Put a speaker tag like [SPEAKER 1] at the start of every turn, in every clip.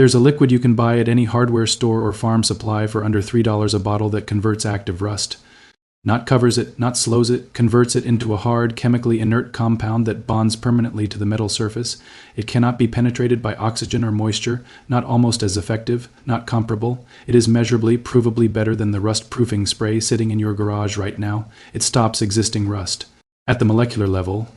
[SPEAKER 1] There's a liquid you can buy at any hardware store or farm supply for under $3 a bottle that converts active rust. Not covers it, not slows it, converts it into a hard, chemically inert compound that bonds permanently to the metal surface. It cannot be penetrated by oxygen or moisture, not almost as effective, not comparable. It is measurably, provably better than the rust-proofing spray sitting in your garage right now. It stops existing rust. At the molecular level,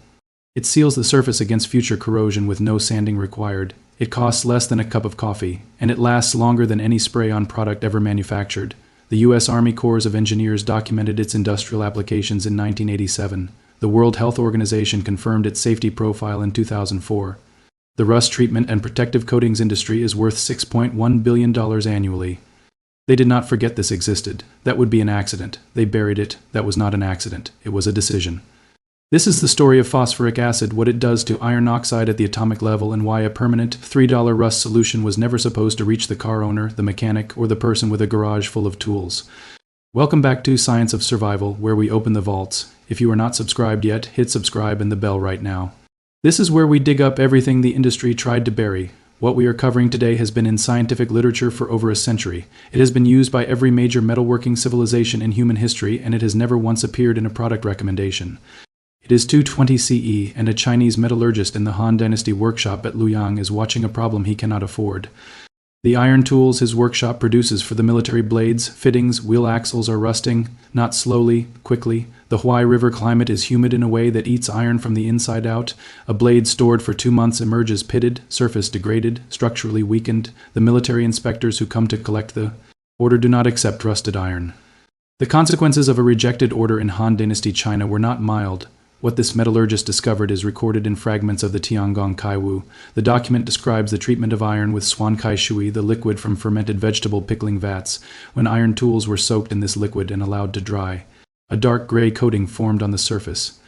[SPEAKER 1] it seals the surface against future corrosion with no sanding required. It costs less than a cup of coffee, and it lasts longer than any spray-on product ever manufactured. The U.S. Army Corps of Engineers documented its industrial applications in 1987. The World Health Organization confirmed its safety profile in 2004. The rust treatment and protective coatings industry is worth $6.1 billion annually. They did not forget this existed. That would be an accident. They buried it. That was not an accident. It was a decision. This is the story of phosphoric acid, what it does to iron oxide at the atomic level, and why a permanent $3 rust solution was never supposed to reach the car owner, the mechanic, or the person with a garage full of tools. Welcome back to Science of Survival, where we open the vaults. If you are not subscribed yet, hit subscribe and the bell right now. This is where we dig up everything the industry tried to bury. What we are covering today has been in scientific literature for over a century. It has been used by every major metalworking civilization in human history, and it has never once appeared in a product recommendation. It is 220 CE, and a Chinese metallurgist in the Han Dynasty workshop at Luoyang is watching a problem he cannot afford. The iron tools his workshop produces for the military blades, fittings, wheel axles are rusting, not slowly, quickly. The Huai River climate is humid in a way that eats iron from the inside out. A blade stored for 2 months emerges pitted, surface degraded, structurally weakened. The military inspectors who come to collect the order do not accept rusted iron. The consequences of a rejected order in Han Dynasty China were not mild. What this metallurgist discovered is recorded in fragments of the Tiangong Kaiwu. The document describes the treatment of iron with Swan Kai Shui, the liquid from fermented vegetable pickling vats, when iron tools were soaked in this liquid and allowed to dry. A dark gray coating formed on the surface.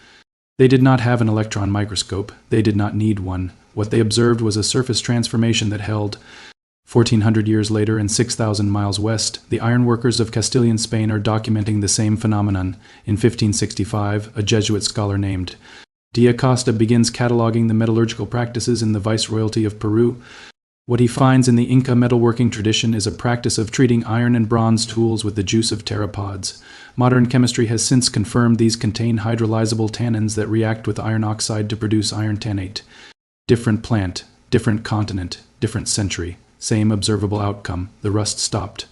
[SPEAKER 1] They did not have an electron microscope. They did not need one. What they observed was a surface transformation that held. 1,400 years later and 6,000 miles west, the ironworkers of Castilian Spain are documenting the same phenomenon. In 1565, a Jesuit scholar named de Acosta begins cataloging the metallurgical practices in the Viceroyalty of Peru. What he finds in the Inca metalworking tradition is a practice of treating iron and bronze tools with the juice of pteropods. Modern chemistry has since confirmed these contain hydrolyzable tannins that react with iron oxide to produce iron tannate. Different plant, different continent, different century. Same observable outcome. The rust stopped.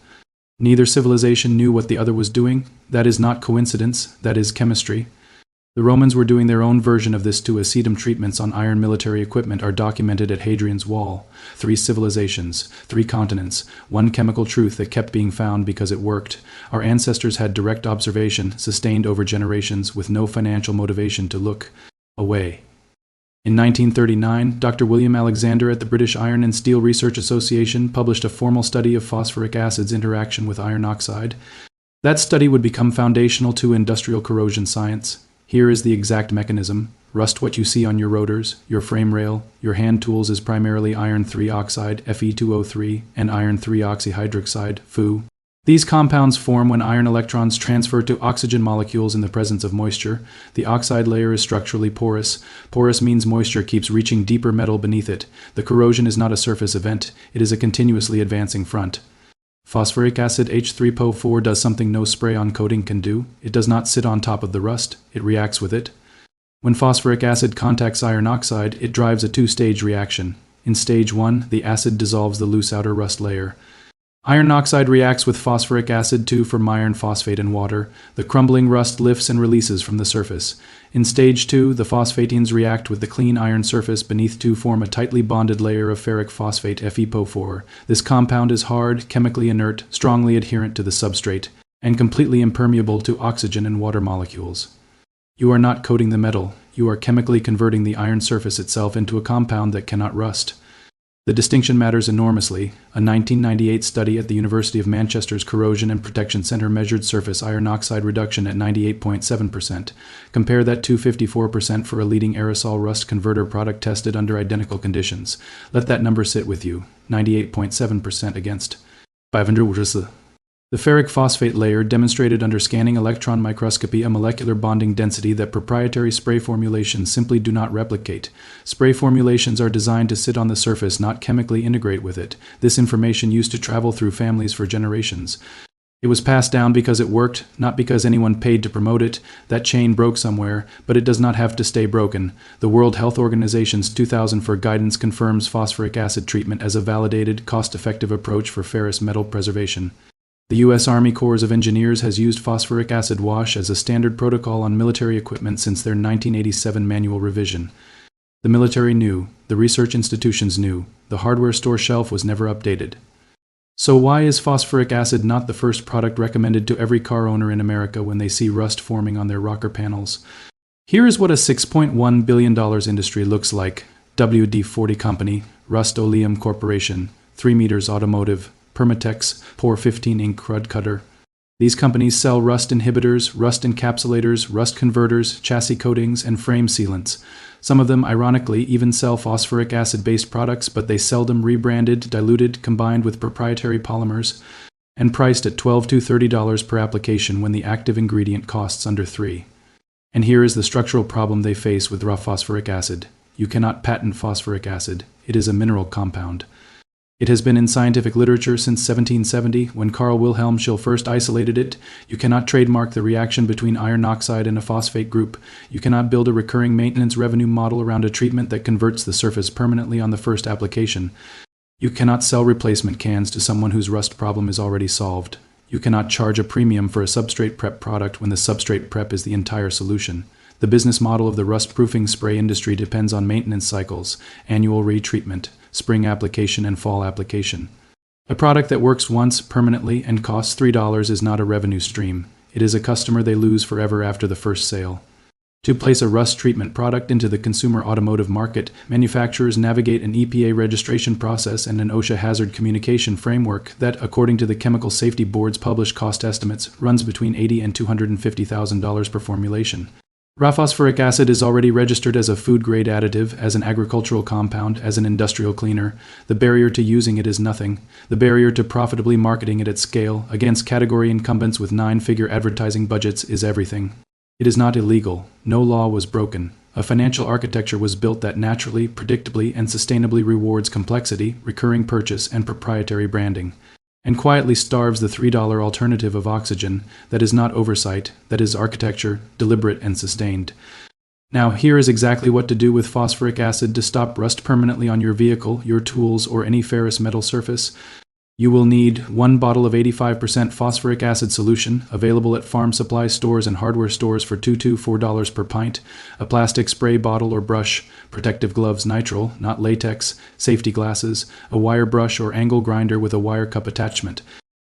[SPEAKER 1] Neither civilization knew what the other was doing. That is not coincidence. That is chemistry. The Romans were doing their own version of this too. Acetum treatments on iron military equipment are documented at Hadrian's Wall. 3 civilizations, 3 continents, one chemical truth that kept being found because it worked. Our ancestors had direct observation, sustained over generations, with no financial motivation to look away. In 1939, Dr. William Alexander at the British Iron and Steel Research Association published a formal study of phosphoric acid's interaction with iron oxide. That study would become foundational to industrial corrosion science. Here is the exact mechanism. Rust what you see on your rotors, your frame rail, your hand tools is primarily iron 3 oxide, Fe2O3, and iron 3 oxyhydroxide, Fu. These compounds form when iron electrons transfer to oxygen molecules in the presence of moisture. The oxide layer is structurally porous. Porous means moisture keeps reaching deeper metal beneath it. The corrosion is not a surface event. It is a continuously advancing front. Phosphoric acid H3PO4 does something no spray-on coating can do. It does not sit on top of the rust. It reacts with it. When phosphoric acid contacts iron oxide, it drives a 2-stage reaction. In stage 1, the acid dissolves the loose outer rust layer. Iron oxide reacts with phosphoric acid to form iron phosphate and water. The crumbling rust lifts and releases from the surface. In stage 2, the phosphatines react with the clean iron surface beneath to form a tightly bonded layer of ferric phosphate FePO4. This compound is hard, chemically inert, strongly adherent to the substrate, and completely impermeable to oxygen and water molecules. You are not coating the metal. You are chemically converting the iron surface itself into a compound that cannot rust. The distinction matters enormously. A 1998 study at the University of Manchester's Corrosion and Protection Center measured surface iron oxide reduction at 98.7%. Compare that to 54% for a leading aerosol rust converter product tested under identical conditions. Let that number sit with you. 98.7% against 500. The The ferric phosphate layer demonstrated under scanning electron microscopy a molecular bonding density that proprietary spray formulations simply do not replicate. Spray formulations are designed to sit on the surface, not chemically integrate with it. This information used to travel through families for generations. It was passed down because it worked, not because anyone paid to promote it. That chain broke somewhere, but it does not have to stay broken. The World Health Organization's 2004 guidance confirms phosphoric acid treatment as a validated, cost-effective approach for ferrous metal preservation. The U.S. Army Corps of Engineers has used phosphoric acid wash as a standard protocol on military equipment since their 1987 manual revision. The military knew, the research institutions knew, the hardware store shelf was never updated. So why is phosphoric acid not the first product recommended to every car owner in America when they see rust forming on their rocker panels? Here is what a $6.1 billion industry looks like. WD-40 Company, Rust-Oleum Corporation, 3 Meters Automotive, Permatex, Pour 15 Ink Crud Cutter. These companies sell rust inhibitors, rust encapsulators, rust converters, chassis coatings, and frame sealants. Some of them, ironically, even sell phosphoric acid-based products, but they seldom rebranded, diluted, combined with proprietary polymers, and priced at $12 to $30 per application when the active ingredient costs under $3. And here is the structural problem they face with raw phosphoric acid. You cannot patent phosphoric acid. It is a mineral compound. It has been in scientific literature since 1770, when Carl Wilhelm Scheele first isolated it. You cannot trademark the reaction between iron oxide and a phosphate group. You cannot build a recurring maintenance revenue model around a treatment that converts the surface permanently on the first application. You cannot sell replacement cans to someone whose rust problem is already solved. You cannot charge a premium for a substrate prep product when the substrate prep is the entire solution. The business model of the rust-proofing spray industry depends on maintenance cycles, annual retreatment, spring application, and fall application. A product that works once permanently and costs $3 is not a revenue stream. It is a customer they lose forever after the first sale. To place a rust treatment product into the consumer automotive market, manufacturers navigate an EPA registration process and an OSHA hazard communication framework that, according to the Chemical Safety Board's published cost estimates, runs between $80,000 and $250,000 per formulation. Raw phosphoric acid is already registered as a food-grade additive, as an agricultural compound, as an industrial cleaner. The barrier to using it is nothing. The barrier to profitably marketing it at scale, against category incumbents with 9-figure advertising budgets, is everything. It is not illegal. No law was broken. A financial architecture was built that naturally, predictably, and sustainably rewards complexity, recurring purchase, and proprietary branding, and quietly starves the $3 alternative of oxygen. That is not oversight, that is architecture, deliberate and sustained. Now, here is exactly what to do with phosphoric acid to stop rust permanently on your vehicle, your tools, or any ferrous metal surface. You will need 1 bottle of 85% phosphoric acid solution, available at farm supply stores and hardware stores for $2 to $4 per pint, a plastic spray bottle or brush, protective gloves nitrile, not latex, safety glasses, a wire brush or angle grinder with a wire cup attachment,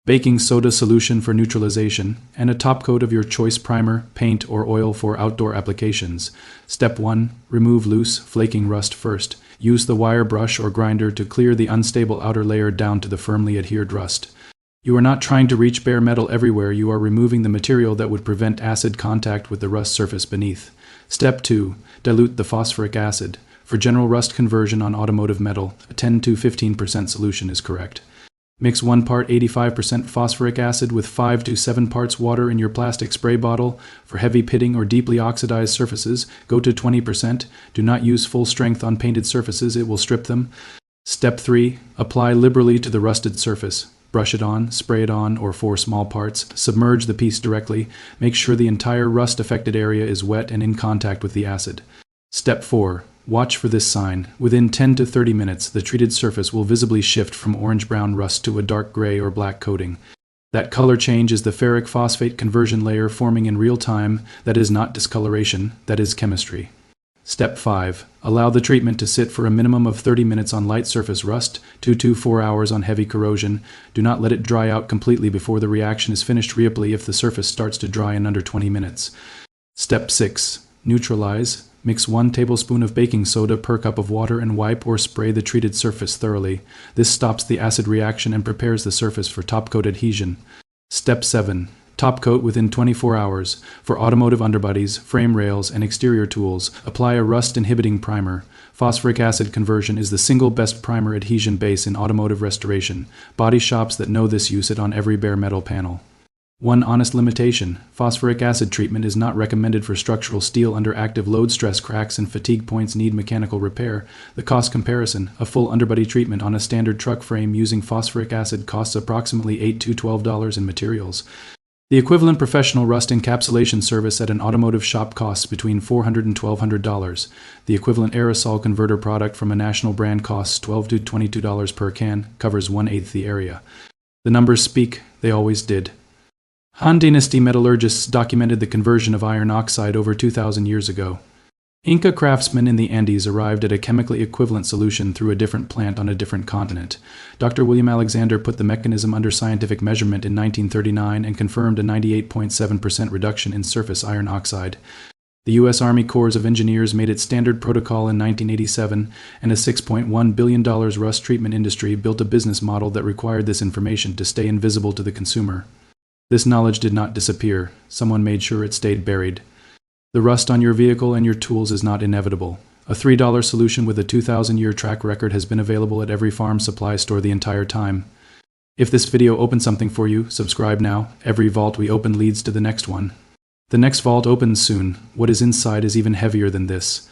[SPEAKER 1] baking soda solution for neutralization, and a top coat of your choice primer, paint, or oil for outdoor applications. Step 1. Remove loose, flaking rust first. Use the wire brush or grinder to clear the unstable outer layer down to the firmly adhered rust. You are not trying to reach bare metal everywhere, you are removing the material that would prevent acid contact with the rust surface beneath. Step 2. Dilute the phosphoric acid. For general rust conversion on automotive metal, a 10 to 15% solution is correct. Mix 1 part 85% phosphoric acid with 5 to 7 parts water in your plastic spray bottle. For heavy pitting or deeply oxidized surfaces, go to 20%. Do not use full strength on painted surfaces, it will strip them. Step 3. Apply liberally to the rusted surface. Brush it on, spray it on, or for small parts. Submerge the piece directly. Make sure the entire rust-affected area is wet and in contact with the acid. Step 4. Watch for this sign. Within 10 to 30 minutes, the treated surface will visibly shift from orange-brown rust to a dark gray or black coating. That color change is the ferric phosphate conversion layer forming in real time. That is not discoloration, that is chemistry. Step 5. Allow the treatment to sit for a minimum of 30 minutes on light surface rust, 2 to 4 hours on heavy corrosion. Do not let it dry out completely before the reaction is finished. Reapply if the surface starts to dry in under 20 minutes. Step 6. Neutralize. Mix 1 tablespoon of baking soda per cup of water and wipe or spray the treated surface thoroughly. This stops the acid reaction and prepares the surface for top coat adhesion. Step 7. Top coat within 24 hours. For automotive underbodies, frame rails, and exterior tools, apply a rust-inhibiting primer. phosphoric acid conversion is the single best primer adhesion base in automotive restoration. Body shops that know this use it on every bare metal panel. One honest limitation: phosphoric acid treatment is not recommended for structural steel under active load stress. Cracks and fatigue points need mechanical repair. The cost comparison: a full underbody treatment on a standard truck frame using phosphoric acid costs approximately $8 to $12 in materials. The equivalent professional rust encapsulation service at an automotive shop costs between $400 and $1,200. The equivalent aerosol converter product from a national brand costs $12 to $22 per can, covers 1/8 the area. The numbers speak, they always did. Han Dynasty metallurgists documented the conversion of iron oxide over 2,000 years ago. Inca craftsmen in the Andes arrived at a chemically equivalent solution through a different plant on a different continent. Dr. William Alexander put the mechanism under scientific measurement in 1939 and confirmed a 98.7% reduction in surface iron oxide. The U.S. Army Corps of Engineers made its standard protocol in 1987, and a $6.1 billion rust treatment industry built a business model that required this information to stay invisible to the consumer. This knowledge did not disappear. Someone made sure it stayed buried. The rust on your vehicle and your tools is not inevitable. A $3 solution with a 2,000-year track record has been available at every farm supply store the entire time. If this video opened something for you, subscribe now. Every vault we open leads to the next one. The next vault opens soon. What is inside is even heavier than this.